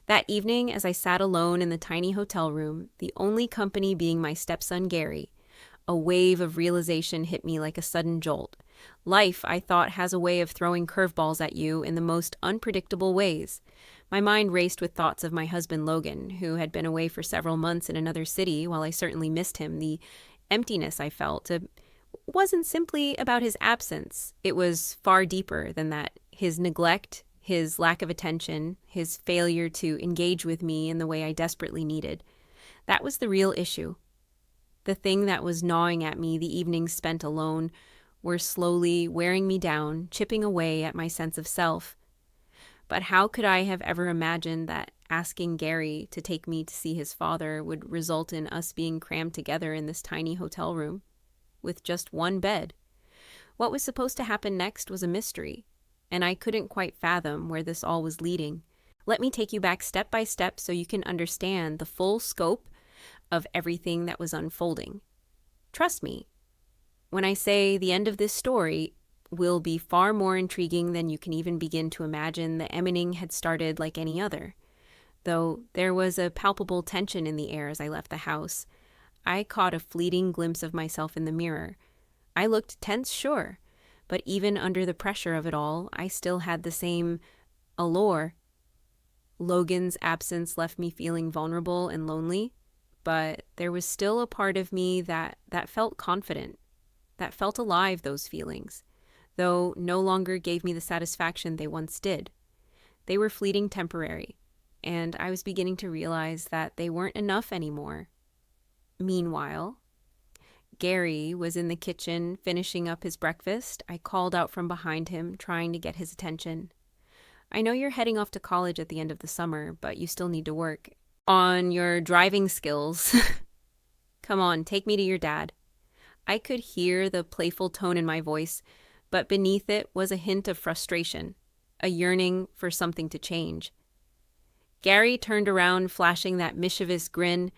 That evening, as I sat alone in the tiny hotel room, the only company being my stepson Gary, a wave of realization hit me like a sudden jolt. Life, I thought, has a way of throwing curveballs at you in the most unpredictable ways. My mind raced with thoughts of my husband Logan, who had been away for several months in another city. While I certainly missed him, the emptiness I felt wasn't simply about his absence. It was far deeper than that. His neglect, his lack of attention, his failure to engage with me in the way I desperately needed. That was the real issue. The thing that was gnawing at me the evenings spent alone were slowly wearing me down, chipping away at my sense of self. But how could I have ever imagined that asking Gary to take me to see his father would result in us being crammed together in this tiny hotel room with just one bed? What was supposed to happen next was a mystery, and I couldn't quite fathom where this all was leading. Let me take you back step by step so you can understand the full scope of everything that was unfolding. Trust me, when I say the end of this story will be far more intriguing than you can even begin to imagine, the emming had started like any other. Though there was a palpable tension in the air as I left the house, I caught a fleeting glimpse of myself in the mirror. I looked tense, sure, but even under the pressure of it all, I still had the same allure. Logan's absence left me feeling vulnerable and lonely, but there was still a part of me that felt confident, that felt alive, those feelings, though no longer gave me the satisfaction they once did. They were fleeting, temporary, and I was beginning to realize that they weren't enough anymore. Meanwhile, Gary was in the kitchen finishing up his breakfast. I called out from behind him, trying to get his attention. I know you're heading off to college at the end of the summer, but you still need to work on your driving skills. Come on, take me to your dad. I could hear the playful tone in my voice, but beneath it was a hint of frustration, a yearning for something to change. Gary turned around, flashing that mischievous grin.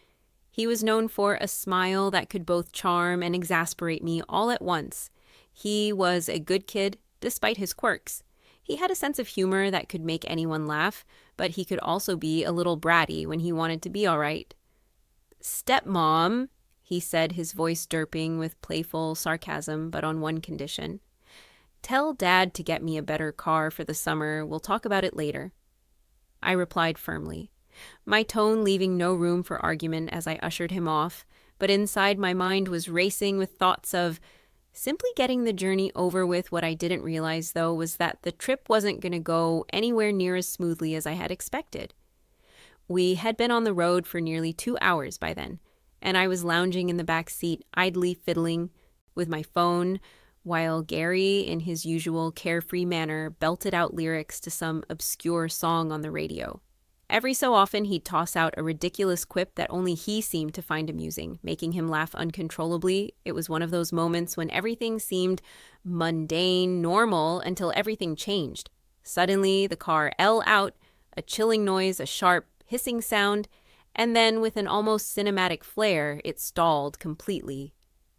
He was known for a smile that could both charm and exasperate me all at once. He was a good kid, despite his quirks. He had a sense of humor that could make anyone laugh, but he could also be a little bratty when he wanted to be all right. "Stepmom," he said, his voice derping with playful sarcasm, but on one condition. "Tell Dad to get me a better car for the summer. We'll talk about it later." I replied firmly, my tone leaving no room for argument as I ushered him off, but inside my mind was racing with thoughts of simply getting the journey over with. What I didn't realize, though, was that the trip wasn't going to go anywhere near as smoothly as I had expected. We had been on the road for nearly 2 hours by then, and I was lounging in the back seat, idly fiddling with my phone, while Gary, in his usual carefree manner, belted out lyrics to some obscure song on the radio. Every so often, he'd toss out a ridiculous quip that only he seemed to find amusing, making him laugh uncontrollably. It was one of those moments when everything seemed mundane, normal, until everything changed. Suddenly, the car L out, a chilling noise, a sharp, hissing sound, and then, with an almost cinematic flair, it stalled completely.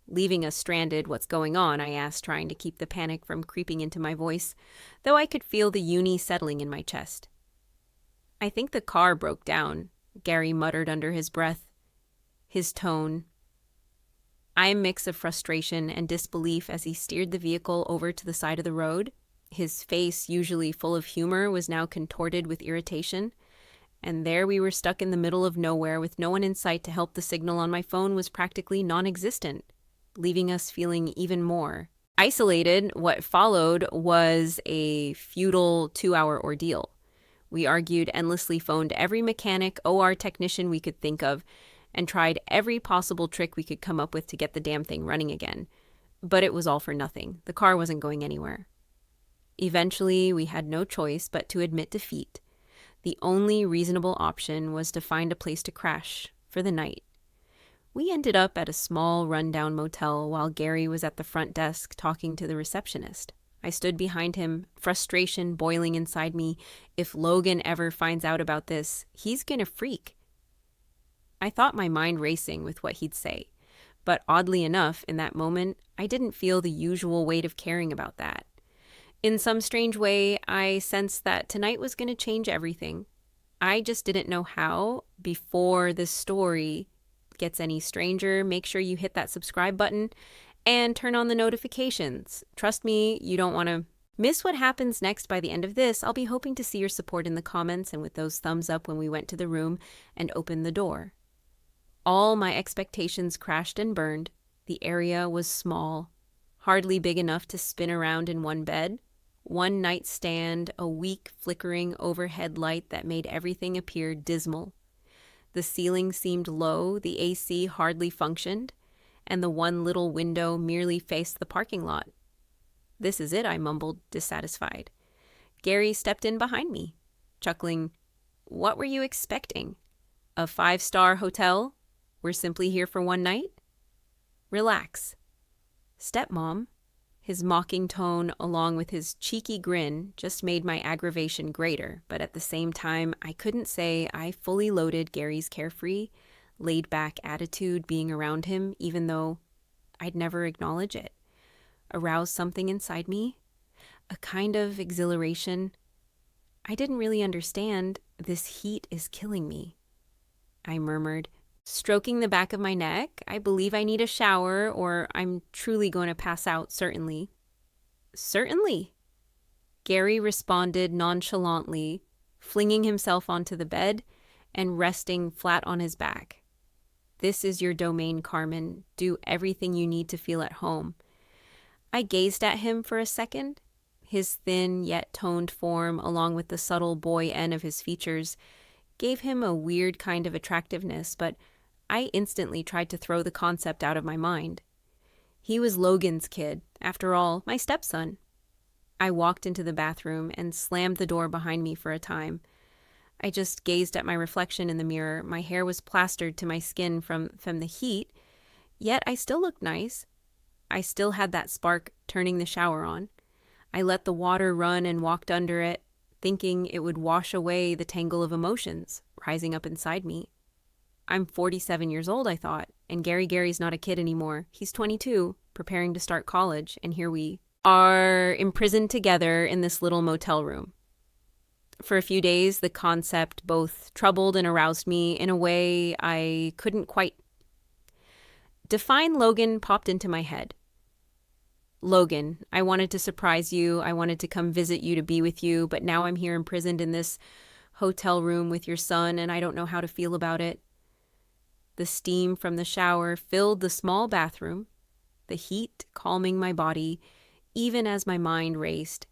"Leaving us stranded, what's going on?" I asked, trying to keep the panic from creeping into my voice, though I could feel the uni settling in my chest. "I think the car broke down," Gary muttered under his breath. His tone, a mix of frustration and disbelief as he steered the vehicle over to the side of the road. His face, usually full of humor, was now contorted with irritation. And there we were stuck in the middle of nowhere with no one in sight to help. The signal on my phone was practically non-existent, leaving us feeling even more isolated. What followed was a futile 2-hour ordeal. We argued endlessly, phoned every mechanic, OR technician we could think of, and tried every possible trick we could come up with to get the damn thing running again. But it was all for nothing. The car wasn't going anywhere. Eventually, we had no choice but to admit defeat. The only reasonable option was to find a place to crash for the night. We ended up at a small, rundown motel while Gary was at the front desk talking to the receptionist. I stood behind him, frustration boiling inside me. If Logan ever finds out about this, he's gonna freak. I thought, my mind racing with what he'd say. But oddly enough, in that moment, I didn't feel the usual weight of caring about that. In some strange way, I sensed that tonight was going to change everything. I just didn't know how. Before this story gets any stranger, make sure you hit that subscribe button and turn on the notifications. Trust me, you don't want to miss what happens next. By the end of this, I'll be hoping to see your support in the comments and with those thumbs up when we went to the room and opened the door. All my expectations crashed and burned. The area was small, hardly big enough to spin around in one bed. One nightstand, a weak flickering overhead light that made everything appear dismal. The ceiling seemed low, the AC hardly functioned, and the one little window merely faced the parking lot. "This is it," I mumbled, dissatisfied. Gary stepped in behind me, chuckling. "What were you expecting? A 5-star hotel? We're simply here for one night? Relax." "Stepmom." His mocking tone, along with his cheeky grin, just made my aggravation greater, but at the same time, I couldn't say I fully loaded Gary's carefree, laid-back attitude being around him, even though I'd never acknowledge it. Aroused something inside me, a kind of exhilaration. I didn't really understand. "This heat is killing me," I murmured, stroking the back of my neck. "I believe I need a shower, or I'm truly going to pass out, certainly." "Certainly," Gary responded nonchalantly, flinging himself onto the bed and resting flat on his back. "This is your domain, Carmen. Do everything you need to feel at home." I gazed at him for a second. His thin yet toned form, along with the subtle boy end of his features, gave him a weird kind of attractiveness, but I instantly tried to throw the concept out of my mind. He was Logan's kid, after all, my stepson. I walked into the bathroom and slammed the door behind me for a time. I just gazed at my reflection in the mirror. My hair was plastered to my skin from the heat, yet I still looked nice. I still had that spark turning the shower on. I let the water run and walked under it, thinking it would wash away the tangle of emotions rising up inside me. I'm 47 years old, I thought, and Gary's not a kid anymore. He's 22, preparing to start college, and here we are imprisoned together in this little motel room. For a few days, the concept both troubled and aroused me in a way I couldn't quite define. Logan popped into my head. "Logan, I wanted to surprise you. I wanted to come visit you, to be with you, but now I'm here imprisoned in this hotel room with your son, and I don't know how to feel about it." The steam from the shower filled the small bathroom, the heat calming my body, even as my mind raced.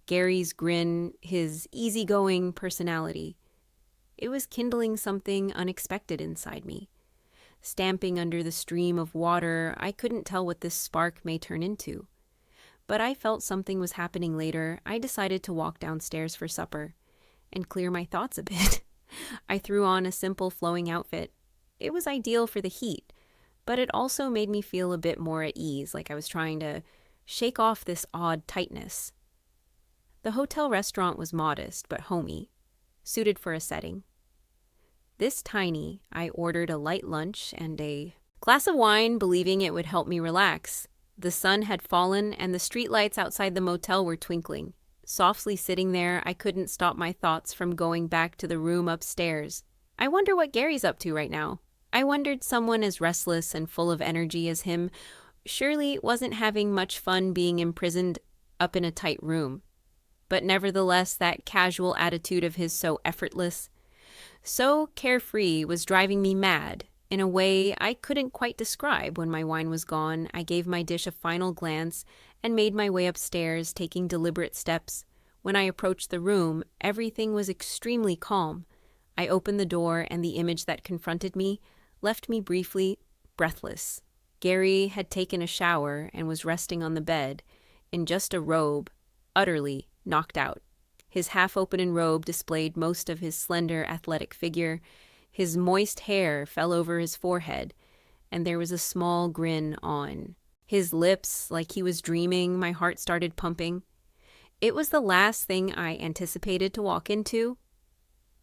Gary's grin, his easygoing personality, it was kindling something unexpected inside me. Stamping under the stream of water, I couldn't tell what this spark may turn into. But I felt something was happening later. I decided to walk downstairs for supper and clear my thoughts a bit. I threw on a simple flowing outfit. It was ideal for the heat, but it also made me feel a bit more at ease, like I was trying to shake off this odd tightness. The hotel restaurant was modest but homey, suited for a setting. This tiny, I ordered a light lunch and a glass of wine, believing it would help me relax. The sun had fallen and the streetlights outside the motel were twinkling. Softly sitting there, I couldn't stop my thoughts from going back to the room upstairs. I wonder what Gary's up to right now. I wondered someone as restless and full of energy as him surely wasn't having much fun being imprisoned up in a tight room. But nevertheless, that casual attitude of his, so effortless, so carefree, was driving me mad in a way I couldn't quite describe. When my wine was gone, I gave my dish a final glance and made my way upstairs, taking deliberate steps. When I approached the room, everything was extremely calm. I opened the door, and the image that confronted me left me briefly breathless. Gary had taken a shower and was resting on the bed in just a robe, utterly knocked out. His half-open robe displayed most of his slender, athletic figure. His moist hair fell over his forehead, and there was a small grin on his lips, like he was dreaming. My heart started pumping. It was the last thing I anticipated to walk into.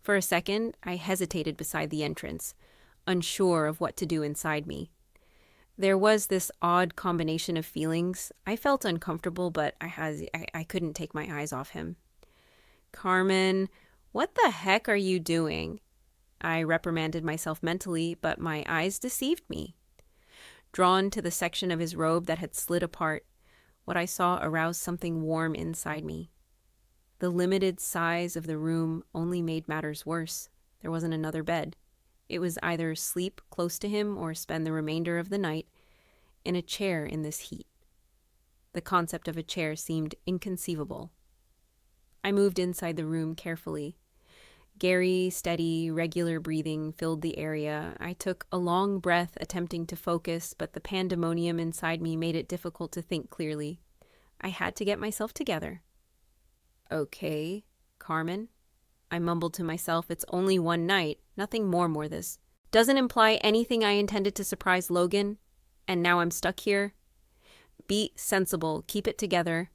For a second, I hesitated beside the entrance, unsure of what to do inside me. There was this odd combination of feelings. I felt uncomfortable, but I couldn't take my eyes off him. "Carmen, What the heck are you doing? I reprimanded myself mentally, but my eyes deceived me. Drawn to the section of his robe that had slid apart, what I saw aroused something warm inside me. The limited size of the room only made matters worse. There wasn't another bed. It was either sleep close to him or spend the remainder of the night in a chair in this heat. The concept of a chair seemed inconceivable. I moved inside the room carefully. Gary, steady, regular breathing filled the area. I took a long breath, attempting to focus, but the pandemonium inside me made it difficult to think clearly. I had to get myself together. Okay, Carmen. I mumbled to myself, it's only one night, nothing more this. Doesn't imply anything I intended to surprise Logan, and now I'm stuck here. Be sensible, keep it together.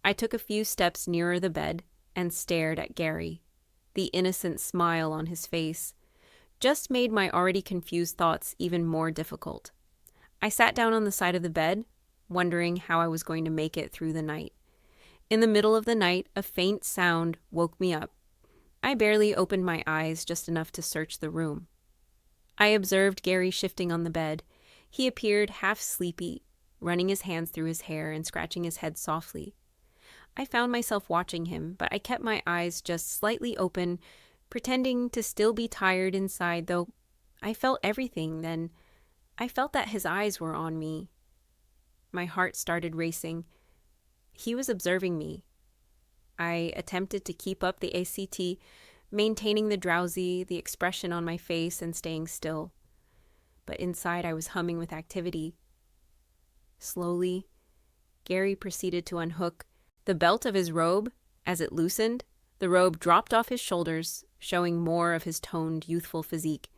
I took a few steps nearer the bed and stared at Gary. The innocent smile on his face just made my already confused thoughts even more difficult. I sat down on the side of the bed, wondering how I was going to make it through the night. In the middle of the night, a faint sound woke me up. I barely opened my eyes, just enough to search the room. I observed Gary shifting on the bed. He appeared half sleepy, running his hands through his hair and scratching his head softly. I found myself watching him, but I kept my eyes just slightly open, pretending to still be tired inside, though I felt everything then. I felt that his eyes were on me. My heart started racing. He was observing me. I attempted to keep up the ACT, maintaining the expression on my face and staying still. But inside I was humming with activity. Slowly, Gary proceeded to unhook the belt of his robe. As it loosened, the robe dropped off his shoulders, showing more of his toned, youthful physique.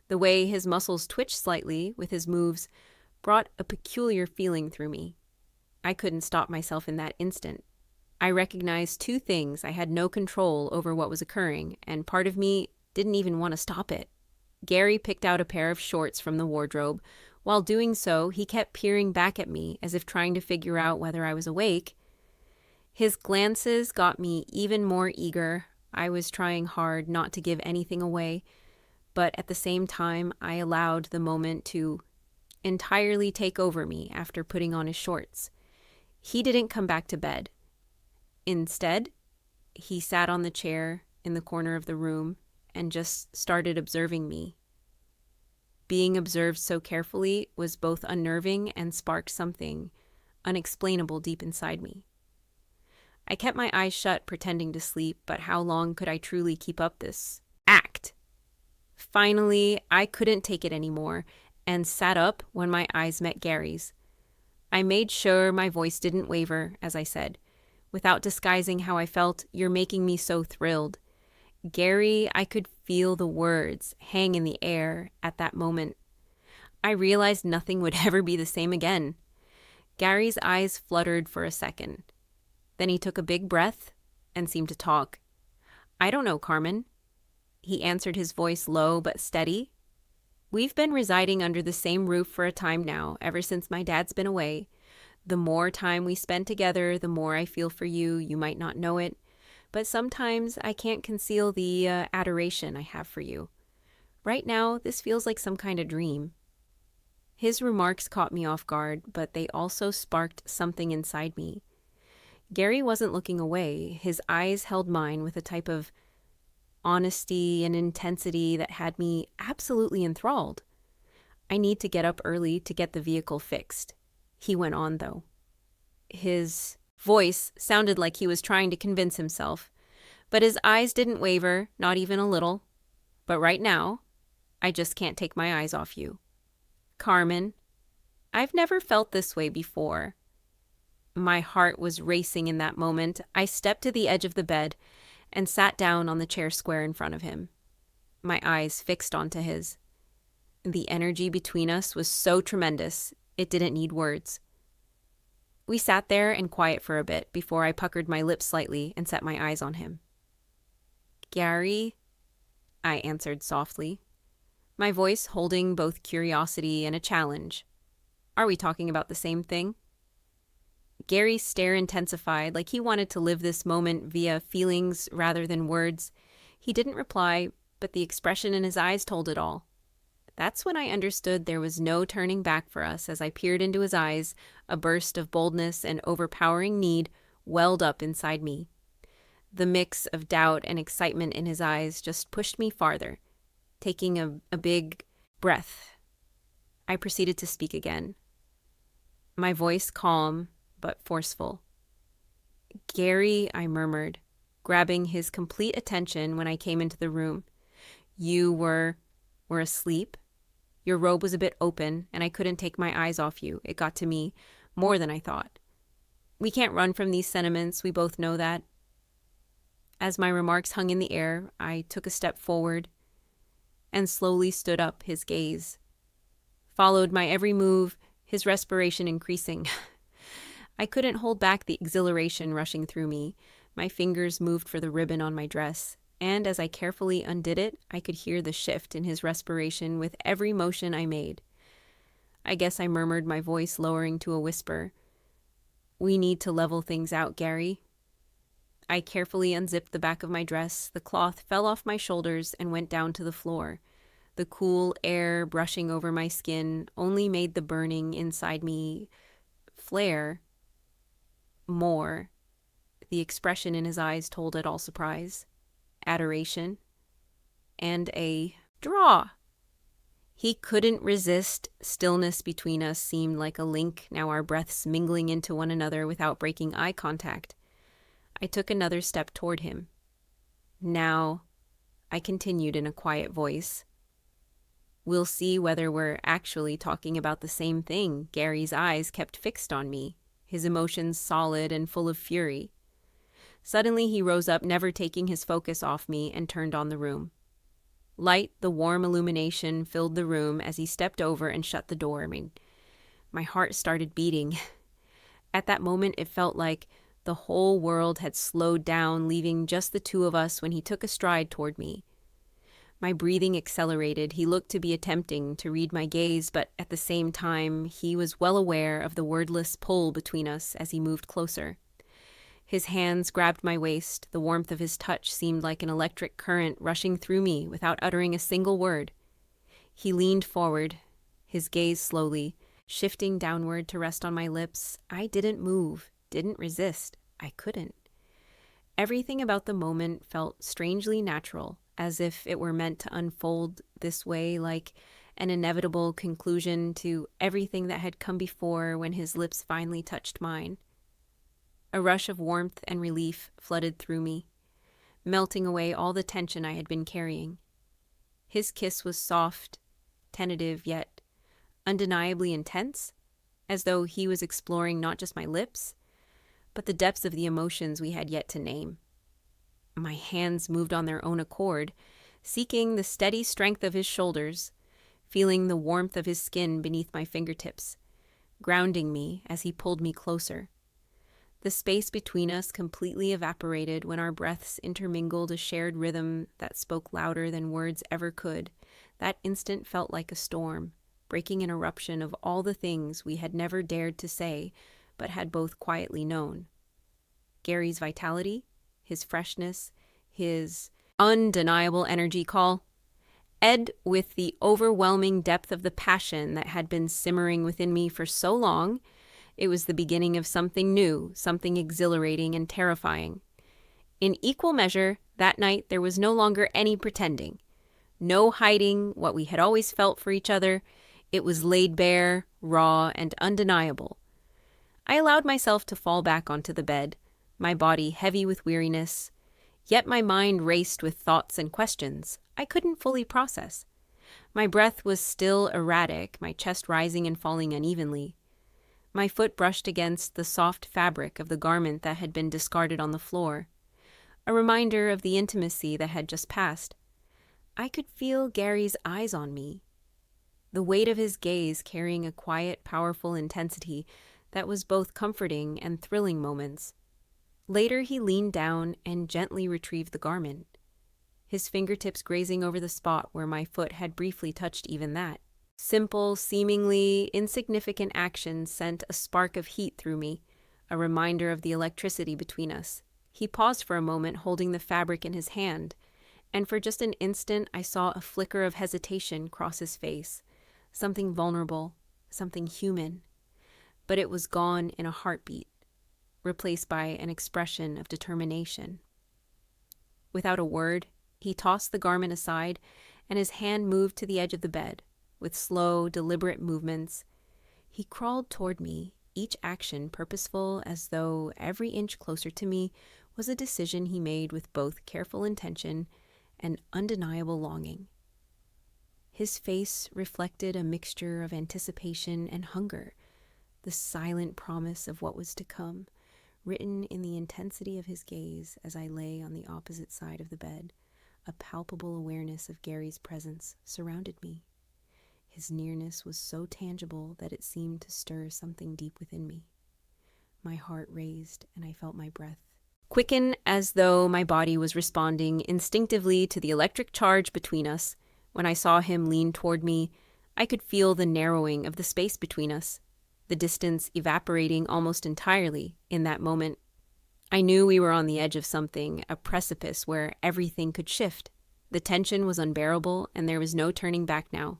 The way his muscles twitched slightly with his moves brought a peculiar feeling through me. I couldn't stop myself in that instant. I recognized two things. I had no control over what was occurring, and part of me didn't even want to stop it. Gary picked out a pair of shorts from the wardrobe. While doing so, he kept peering back at me as if trying to figure out whether I was awake. His glances got me even more eager. I was trying hard not to give anything away, but at the same time, I allowed the moment to entirely take over me after putting on his shorts. He didn't come back to bed. Instead, he sat on the chair in the corner of the room and just started observing me. Being observed so carefully was both unnerving and sparked something unexplainable deep inside me. I kept my eyes shut, pretending to sleep, but how long could I truly keep up this act? Finally, I couldn't take it anymore and sat up when my eyes met Gary's. I made sure my voice didn't waver as I said, without disguising how I felt, "You're making me so thrilled." Gary, I could feel the words hang in the air at that moment. I realized nothing would ever be the same again. Gary's eyes fluttered for a second. Then he took a big breath and seemed to talk. "I don't know, Carmen." He answered, his voice low but steady. "We've been residing under the same roof for a time now, ever since my dad's been away. The more time we spend together, the more I feel for you. You might not know it, but sometimes I can't conceal the adoration I have for you. Right now, this feels like some kind of dream." His remarks caught me off guard, but they also sparked something inside me. Gary wasn't looking away. His eyes held mine with a type of honesty and intensity that had me absolutely enthralled. "I need to get up early to get the vehicle fixed," he went on, though. His voice sounded like he was trying to convince himself, but his eyes didn't waver, not even a little. "But right now, I just can't take my eyes off you. Carmen, I've never felt this way before." My heart was racing in that moment. I stepped to the edge of the bed and sat down on the chair square in front of him, my eyes fixed onto his. The energy between us was so tremendous, it didn't need words. We sat there in quiet for a bit before I puckered my lips slightly and set my eyes on him. "Gary," I answered softly, my voice holding both curiosity and a challenge. "Are we talking about the same thing?" Gary's stare intensified, like he wanted to live this moment via feelings rather than words. He didn't reply, but the expression in his eyes told it all. That's when I understood there was no turning back for us. As I peered into his eyes, a burst of boldness and overpowering need welled up inside me. The mix of doubt and excitement in his eyes just pushed me farther. Taking a big breath, I proceeded to speak again. My voice calm but forceful. "Gary," I murmured, grabbing his complete attention when I came into the room. "You were asleep. Your robe was a bit open, and I couldn't take my eyes off you. It got to me more than I thought. We can't run from these sentiments, we both know that." As my remarks hung in the air, I took a step forward and slowly stood up, his gaze followed my every move, his respiration increasing. I couldn't hold back the exhilaration rushing through me. My fingers moved for the ribbon on my dress, and as I carefully undid it, I could hear the shift in his respiration with every motion I made. I guess I murmured, my voice lowering to a whisper. "We need to level things out, Gary." I carefully unzipped the back of my dress. The cloth fell off my shoulders and went down to the floor. The cool air brushing over my skin only made the burning inside me flare more. The expression in his eyes told it all: surprise, adoration, and a draw. He couldn't resist. Stillness between us seemed like a link, now our breaths mingling into one another without breaking eye contact. I took another step toward him. "Now," I continued in a quiet voice, "we'll see whether we're actually talking about the same thing." Gary's eyes kept fixed on me, his emotions solid and full of fury. Suddenly he rose up, never taking his focus off me, and turned on the room. Light, the warm illumination, filled the room as he stepped over and shut the door. My heart started beating. At that moment, it felt like the whole world had slowed down, leaving just the two of us when he took a stride toward me. My breathing accelerated. He looked to be attempting to read my gaze, but at the same time, he was well aware of the wordless pull between us as he moved closer. His hands grabbed my waist. The warmth of his touch seemed like an electric current rushing through me without uttering a single word. He leaned forward, his gaze slowly shifting downward to rest on my lips. I didn't move, didn't resist. I couldn't. Everything about the moment felt strangely natural, as if it were meant to unfold this way, like an inevitable conclusion to everything that had come before when his lips finally touched mine. A rush of warmth and relief flooded through me, melting away all the tension I had been carrying. His kiss was soft, tentative, yet undeniably intense, as though he was exploring not just my lips, but the depths of the emotions we had yet to name. My hands moved on their own accord, seeking the steady strength of his shoulders, feeling the warmth of his skin beneath my fingertips, grounding me as he pulled me closer. The space between us completely evaporated when our breaths intermingled, a shared rhythm that spoke louder than words ever could. That instant felt like a storm, breaking an eruption of all the things we had never dared to say, but had both quietly known. Gary's vitality, his freshness, his undeniable energy call. Ed, with the overwhelming depth of the passion that had been simmering within me for so long, it was the beginning of something new, something exhilarating and terrifying. In equal measure, that night there was no longer any pretending, no hiding what we had always felt for each other. It was laid bare, raw, and undeniable. I allowed myself to fall back onto the bed, my body heavy with weariness, yet my mind raced with thoughts and questions I couldn't fully process. My breath was still erratic, my chest rising and falling unevenly. My foot brushed against the soft fabric of the garment that had been discarded on the floor, a reminder of the intimacy that had just passed. I could feel Gary's eyes on me, the weight of his gaze carrying a quiet, powerful intensity that was both comforting and thrilling moments. Later, he leaned down and gently retrieved the garment, his fingertips grazing over the spot where my foot had briefly touched even that. Simple, seemingly insignificant actions sent a spark of heat through me, a reminder of the electricity between us. He paused for a moment, holding the fabric in his hand, And for just an instant, I saw a flicker of hesitation cross his face, something vulnerable, something human. But it was gone in a heartbeat, replaced by an expression of determination. Without a word, he tossed the garment aside, and his hand moved to the edge of the bed. With slow, deliberate movements, he crawled toward me, each action purposeful, as though every inch closer to me was a decision he made with both careful intention and undeniable longing. His face reflected a mixture of anticipation and hunger, the silent promise of what was to come, written in the intensity of his gaze as I lay on the opposite side of the bed. A palpable awareness of Gary's presence surrounded me. His nearness was so tangible that it seemed to stir something deep within me. My heart raised, and I felt my breath quicken as though my body was responding instinctively to the electric charge between us. When I saw him lean toward me, I could feel the narrowing of the space between us, the distance evaporating almost entirely in that moment. I knew we were on the edge of something, a precipice where everything could shift. The tension was unbearable, and there was no turning back now.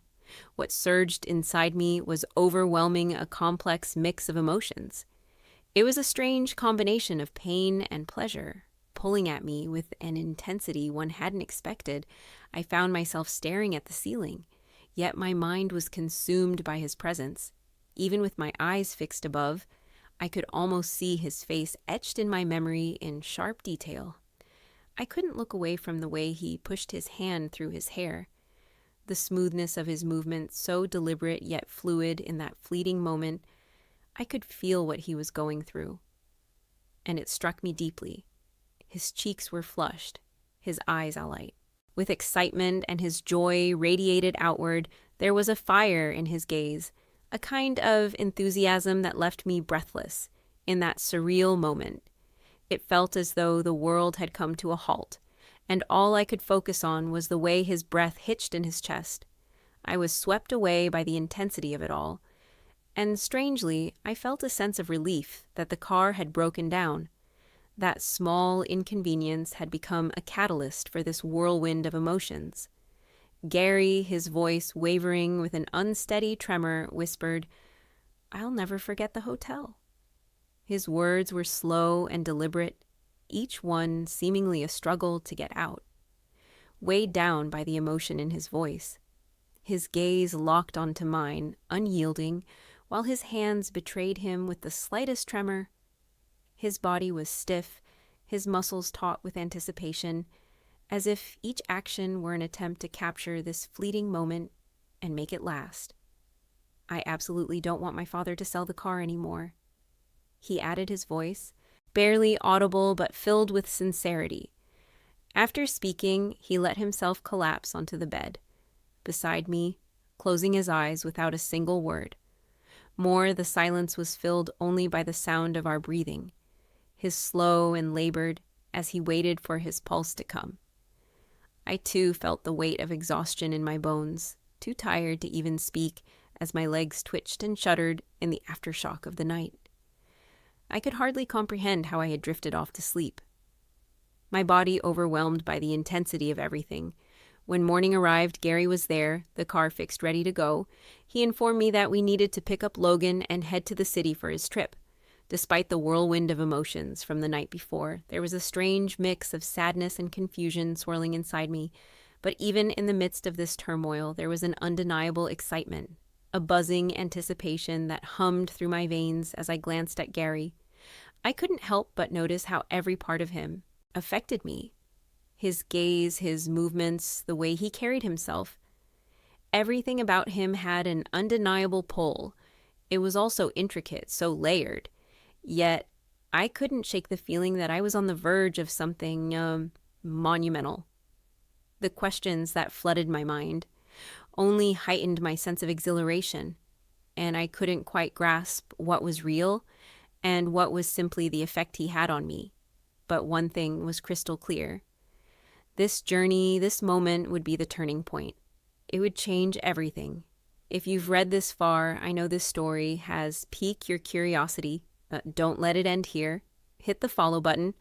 What surged inside me was overwhelming, a complex mix of emotions. It was a strange combination of pain and pleasure, pulling at me with an intensity one hadn't expected. I found myself staring at the ceiling, yet my mind was consumed by his presence. Even with my eyes fixed above, I could almost see his face etched in my memory in sharp detail. I couldn't look away from the way he pushed his hand through his hair. The smoothness of his movement, so deliberate yet fluid in that fleeting moment, I could feel what he was going through. And it struck me deeply. His cheeks were flushed, his eyes alight. With excitement, and his joy radiated outward, there was a fire in his gaze, a kind of enthusiasm that left me breathless. In that surreal moment, it felt as though the world had come to a halt, and all I could focus on was the way his breath hitched in his chest. I was swept away by the intensity of it all, and strangely, I felt a sense of relief that the car had broken down. That small inconvenience had become a catalyst for this whirlwind of emotions. Gary, his voice wavering with an unsteady tremor, whispered, "I'll never forget the hotel." His words were slow and deliberate, each one seemingly a struggle to get out. Weighed down by the emotion in his voice, his gaze locked onto mine, unyielding, while his hands betrayed him with the slightest tremor. His body was stiff, his muscles taut with anticipation, as if each action were an attempt to capture this fleeting moment and make it last. "I absolutely don't want my father to sell the car anymore," he added, his voice barely audible but filled with sincerity. After speaking, he let himself collapse onto the bed beside me, closing his eyes without a single word. More, the silence was filled only by the sound of our breathing, his slow and labored, as he waited for his pulse to come. I too felt the weight of exhaustion in my bones, too tired to even speak, as my legs twitched and shuddered in the aftershock of the night. I could hardly comprehend how I had drifted off to sleep. My body overwhelmed by the intensity of everything. When morning arrived, Gary was there, the car fixed ready to go. He informed me that we needed to pick up Logan and head to the city for his trip. Despite the whirlwind of emotions from the night before, there was a strange mix of sadness and confusion swirling inside me. But even in the midst of this turmoil, there was an undeniable excitement, a buzzing anticipation that hummed through my veins as I glanced at Gary. I couldn't help but notice how every part of him affected me. His gaze, his movements, the way he carried himself. Everything about him had an undeniable pull. It was all so intricate, so layered. Yet, I couldn't shake the feeling that I was on the verge of something, monumental. The questions that flooded my mind only heightened my sense of exhilaration, and I couldn't quite grasp what was real and what was simply the effect he had on me. But one thing was crystal clear. This journey, this moment would be the turning point. It would change everything. If you've read this far, I know this story has piqued your curiosity. Don't let it end here. Hit the follow button,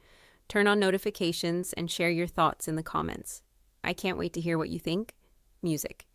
turn on notifications, and share your thoughts in the comments. I can't wait to hear what you think. Music.